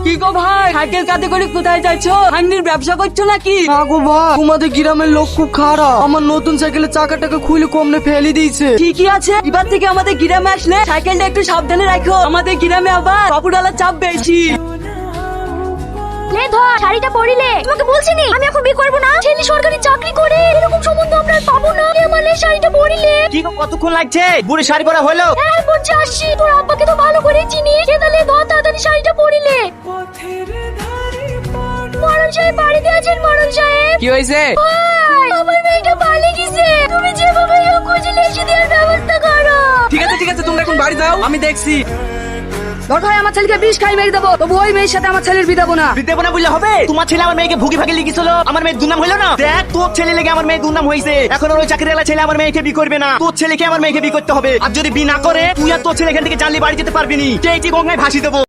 কি গো ভাই, সাইকেল কাঁধে করে কোথায় যাচ্ছো? হান্ডির ব্যবসা করছো নাকি? না গো ভাই, তোমাদের গ্রামের লোক খুব খারাপ। আমার নতুন সাইকেলের চাকাটাকে খুলে কমনে ফেলে দিয়েছে। ঠিকই আছে, এবার থেকে আমাদের গ্রামে আসলে সাইকেলটা একটু সাবধানে রাখো। আমাদের গ্রামে আবার বাবুডালার চাপ বেশি। লে ধর শাড়িটা পরিলে। তোমাকে বলছিনি আমি এখন বিয়ে করব না। ছেলে সরকারি চাকরি করে, এরকম সম্বন্ধ আমরা আর পাবো না। আমার শাড়িটা পরিলে। কি গো, কতক্ষণ লাগছে? বুড়ি শাড়ি পরা হলো? হ্যাঁ বলছি আসছি। তোর আব্বাকে তো ভালো করে চিনি। তাহলে ধর তাড়াতাড়ি শাড়িটা পরিলে। মরণ সাহেব বাড়িতে আছেন? মরণ সাহেব কি হয়েছে? ভাই, আমার মেয়েটা পালিয়ে গেছে। তুমি যেভাবে হোক খুঁজে এসে দেওয়ার ব্যবস্থা করো। ঠিক আছে, তোমরা এখন বাড়ি যাও, আমি দেখছি। দরকার হয় আমার ছেলেকে বিষ খাই মেরে দেবো, তবু ওই মেয়ের সাথে আমার ছেলের বিয়ে দেবো না। দিতে না বললে হবে? তোমার ছেলে আমার মেয়েকে ভুগি ভাগে লিখেছিল, আমার মেয়ের দুর্নাম হলো না? দেখ, তোর ছেলে লেগে আমার মেয়ের দুর্নাম হয়েছে। এখন ওই চাকরিওয়ালা ছেলে আমার মেয়েকে বিয়ে করবে না। তোর ছেলেকে আমার মেয়েকে বিয়ে করতে হবে। আর যদি বিয়ে না করে, তুই আর তোর ছেলে এখান থেকে জানলে বাড়ি যেতে পারবি নি। কে গঙ্গায় ভাসি দেবো।